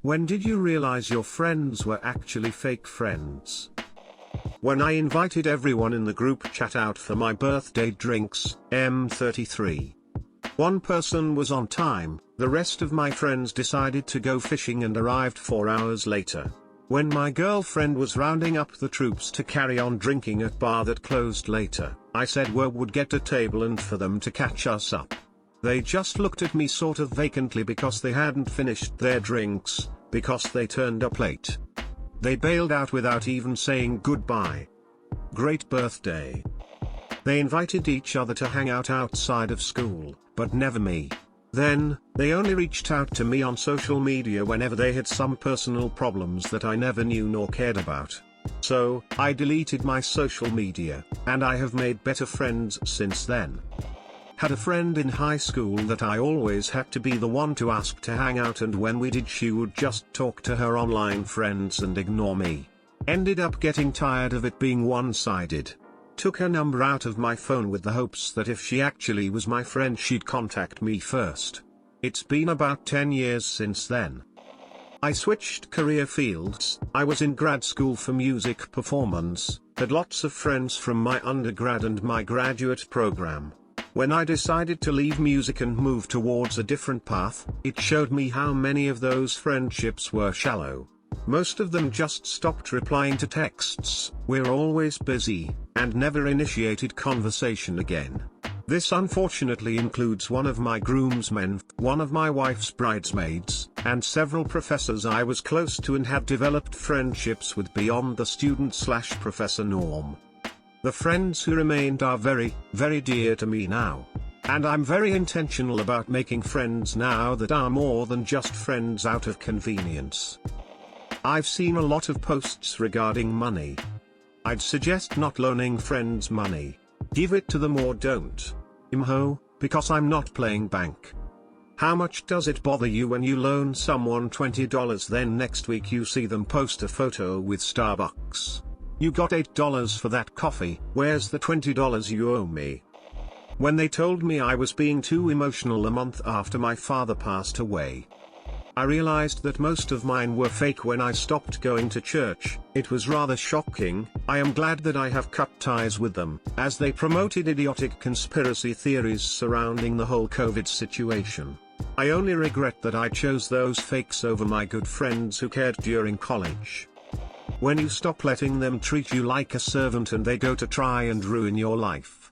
When did you realize your friends were actually fake friends? When I invited everyone in the group chat out for my birthday drinks, M33. One person was on time, the rest of my friends decided to go fishing and arrived 4 hours later. When my girlfriend was rounding up the troops to carry on drinking at bar that closed later, I said we would get a table and for them to catch us up. They just looked at me sort of vacantly because they hadn't finished their drinks, because they turned up late. They bailed out without even saying goodbye. Great birthday. They invited each other to hang out outside of school, but never me. Then, they only reached out to me on social media whenever they had some personal problems that I never knew nor cared about. So, I deleted my social media, and I have made better friends since then. Had a friend in high school that I always had to be the one to ask to hang out, and when we did she would just talk to her online friends and ignore me. Ended up getting tired of it being one-sided. Took her number out of my phone with the hopes that if she actually was my friend she'd contact me first. It's been about 10 years since then. I switched career fields. I was in grad school for music performance, had lots of friends from my undergrad and my graduate program. When I decided to leave music and move towards a different path, it showed me how many of those friendships were shallow. Most of them just stopped replying to texts, "We're always busy," and never initiated conversation again. This unfortunately includes one of my groomsmen, one of my wife's bridesmaids, and several professors I was close to and had developed friendships with beyond the student/professor norm. The friends who remained are very, very dear to me now. And I'm very intentional about making friends now that are more than just friends out of convenience. I've seen a lot of posts regarding money. I'd suggest not loaning friends money. Give it to them or don't. Because I'm not playing bank. How much does it bother you when you loan someone $20 then next week you see them post a photo with Starbucks? You got $8 for that coffee, where's the $20 you owe me? When they told me I was being too emotional a month after my father passed away, I realized that most of mine were fake when I stopped going to church. It was rather shocking. I am glad that I have cut ties with them, as they promoted idiotic conspiracy theories surrounding the whole COVID situation. I only regret that I chose those fakes over my good friends who cared during college. When you stop letting them treat you like a servant and they go to try and ruin your life.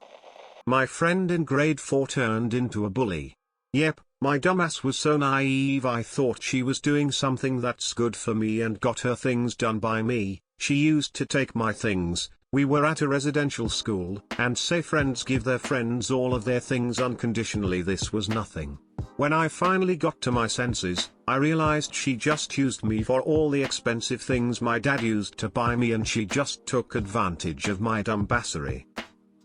My friend in grade 4 turned into a bully. Yep. My dumbass was so naive I thought she was doing something that's good for me and got her things done by me. She used to take my things, we were at a residential school, and say friends give their friends all of their things unconditionally. This was nothing. When I finally got to my senses, I realized she just used me for all the expensive things my dad used to buy me, and she just took advantage of my dumbbassery.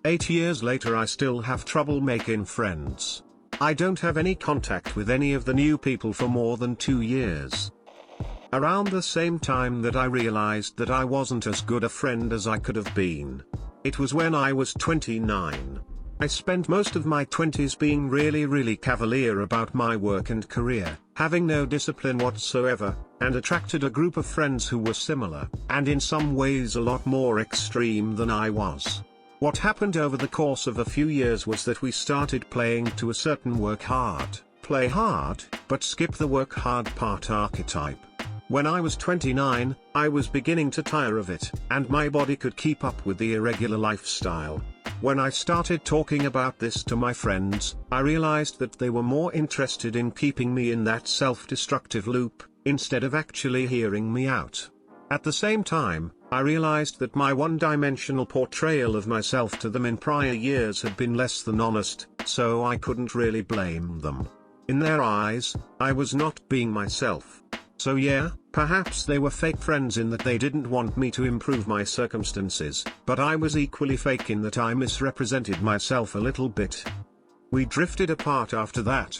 8 years later I still have trouble making friends. I don't have any contact with any of the new people for more than 2 years. Around the same time that I realized that I wasn't as good a friend as I could have been. It was when I was 29. I spent most of my 20s being really cavalier about my work and career, having no discipline whatsoever, and attracted a group of friends who were similar, and in some ways a lot more extreme than I was. What happened over the course of a few years was that we started playing to a certain work hard, play hard, but skip the work hard part archetype. When I was 29, I was beginning to tire of it, and my body could keep up with the irregular lifestyle. When I started talking about this to my friends, I realized that they were more interested in keeping me in that self-destructive loop, instead of actually hearing me out. At the same time, I realized that my one-dimensional portrayal of myself to them in prior years had been less than honest, so I couldn't really blame them. In their eyes, I was not being myself. So yeah, perhaps they were fake friends in that they didn't want me to improve my circumstances, but I was equally fake in that I misrepresented myself a little bit. We drifted apart after that.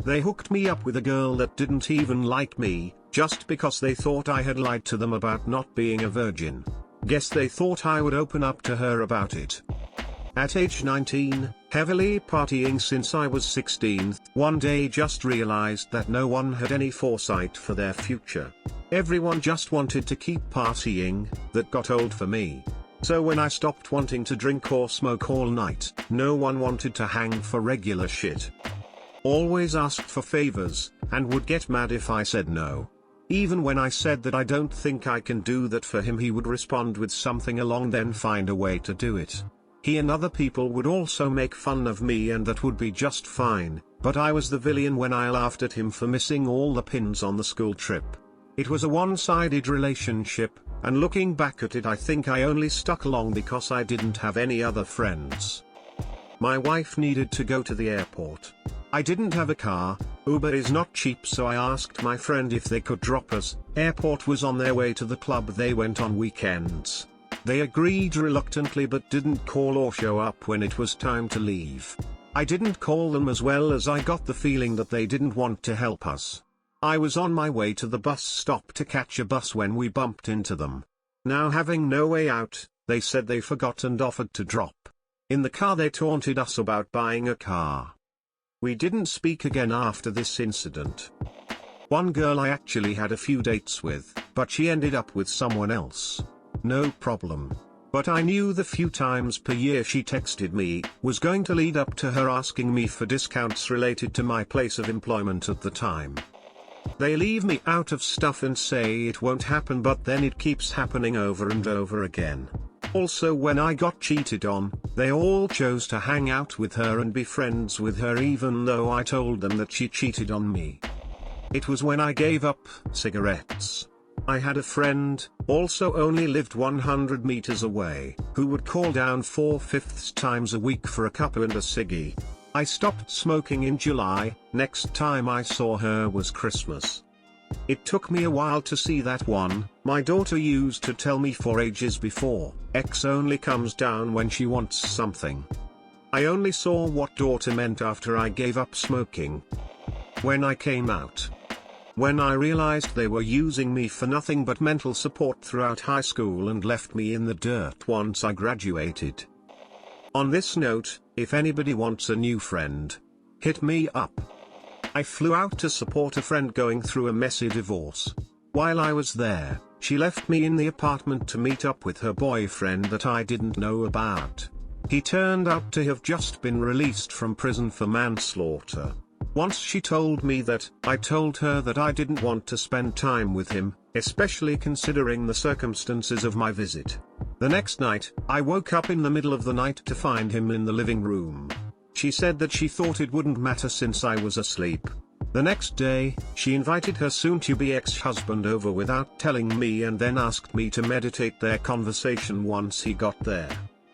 They hooked me up with a girl that didn't even like me, just because they thought I had lied to them about not being a virgin. Guess they thought I would open up to her about it. At age 19, Heavily partying since I was 16, one day just realized that no one had any foresight for their future. Everyone just wanted to keep partying. That got old for me. So when I stopped wanting to drink or smoke all night, no one wanted to hang for regular shit. Always asked for favors, and would get mad if I said no. Even when I said that I don't think I can do that for him, he would respond with something along then find a way to do it. He and other people would also make fun of me, and that would be just fine, but I was the villain when I laughed at him for missing all the pins on the school trip. It was a one-sided relationship, and looking back at it I think I only stuck along because I didn't have any other friends. My wife needed to go to the airport. I didn't have a car, Uber is not cheap, so I asked my friend if they could drop us. Airport was on their way to the club they went on weekends. They agreed reluctantly but didn't call or show up when it was time to leave. I didn't call them as well as I got the feeling that they didn't want to help us. I was on my way to the bus stop to catch a bus when we bumped into them. Now having no way out, they said they forgot and offered to drop. In the car they taunted us about buying a car. We didn't speak again after this incident. One girl I actually had a few dates with, but she ended up with someone else. No problem. But I knew the few times per year she texted me was going to lead up to her asking me for discounts related to my place of employment at the time. They leave me out of stuff and say it won't happen, but then it keeps happening over and over again. Also, when I got cheated on, they all chose to hang out with her and be friends with her even though I told them that she cheated on me. It was when I gave up cigarettes. I had a friend, also only lived 100 meters away, who would call down 4/5 times a week for a cuppa and a ciggy. I stopped smoking in July, next time I saw her was Christmas. It took me a while to see that one. My daughter used to tell me for ages before, X only comes down when she wants something. I only saw what daughter meant after I gave up smoking. When I came out. When I realized they were using me for nothing but mental support throughout high school and left me in the dirt once I graduated. On this note, if anybody wants a new friend, hit me up. I flew out to support a friend going through a messy divorce. While I was there, she left me in the apartment to meet up with her boyfriend that I didn't know about. He turned out to have just been released from prison for manslaughter. Once she told me that, I told her that I didn't want to spend time with him, especially considering the circumstances of my visit. The next night, I woke up in the middle of the night to find him in the living room. She said that she thought it wouldn't matter since I was asleep. The next day, she invited her soon-to-be ex-husband over without telling me and then asked me to meditate their conversation once he got there.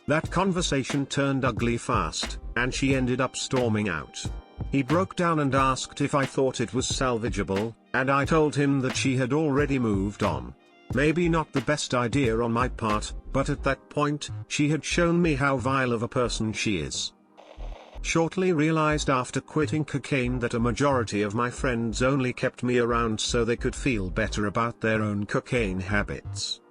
That conversation turned ugly fast, and she ended up storming out. He broke down and asked if I thought it was salvageable, and I told him that she had already moved on. Maybe not the best idea on my part, but at that point, she had shown me how vile of a person she is. Shortly realized after quitting cocaine that a majority of my friends only kept me around so they could feel better about their own cocaine habits.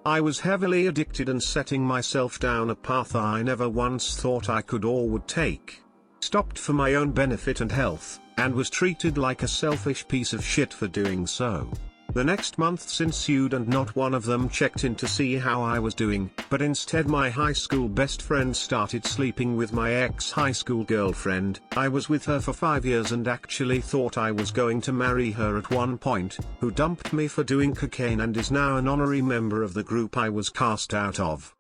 I was heavily addicted and setting myself down a path I never once thought I could or would take. Stopped for my own benefit and health, and was treated like a selfish piece of shit for doing so. The next months ensued and not one of them checked in to see how I was doing, but instead my high school best friend started sleeping with my ex-high school girlfriend. I was with her for 5 years and actually thought I was going to marry her at one point, who dumped me for doing cocaine and is now an honorary member of the group I was cast out of.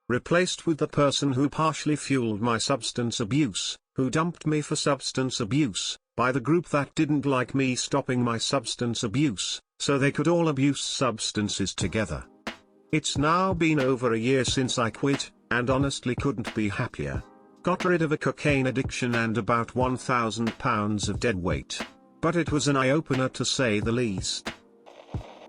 Replaced with the person who partially fueled my substance abuse, who dumped me for substance abuse, by the group that didn't like me stopping my substance abuse, so they could all abuse substances together. It's now been over a year since I quit, and honestly couldn't be happier. Got rid of a cocaine addiction and about 1,000 pounds of dead weight. But it was an eye-opener to say the least.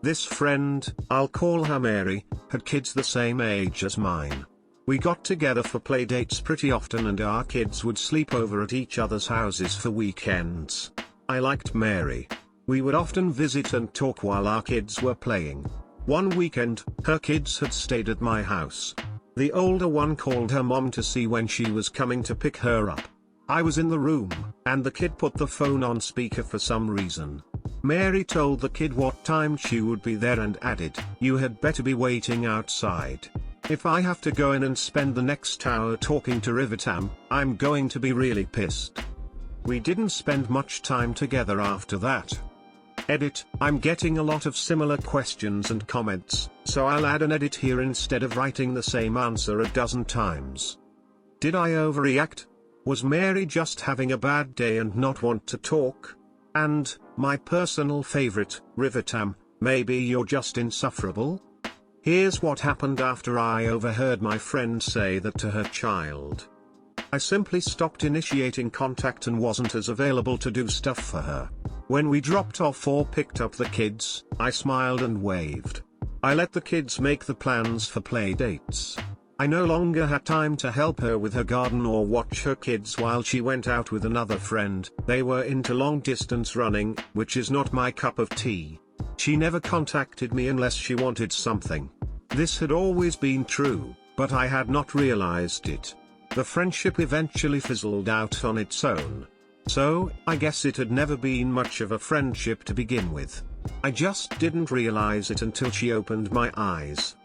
This friend, I'll call her Mary, had kids the same age as mine. We got together for play dates pretty often and our kids would sleep over at each other's houses for weekends. I liked Mary. We would often visit and talk while our kids were playing. One weekend, her kids had stayed at my house. The older one called her mom to see when she was coming to pick her up. I was in the room, and the kid put the phone on speaker for some reason. Mary told the kid what time she would be there and added, "You had better be waiting outside. If I have to go in and spend the next hour talking to Rivitam, I'm going to be really pissed." We didn't spend much time together after that. Edit: I'm getting a lot of similar questions and comments, so I'll add an edit here instead of writing the same answer a dozen times. Did I overreact? Was Mary just having a bad day and not want to talk? And, my personal favorite, Rivitam, maybe you're just insufferable? Here's what happened after I overheard my friend say that to her child. I simply stopped initiating contact and wasn't as available to do stuff for her. When we dropped off or picked up the kids, I smiled and waved. I let the kids make the plans for play dates. I no longer had time to help her with her garden or watch her kids while she went out with another friend. They were into long distance running, which is not my cup of tea. She never contacted me unless she wanted something. This had always been true, but I had not realized it. The friendship eventually fizzled out on its own. So, I guess it had never been much of a friendship to begin with. I just didn't realize it until she opened my eyes.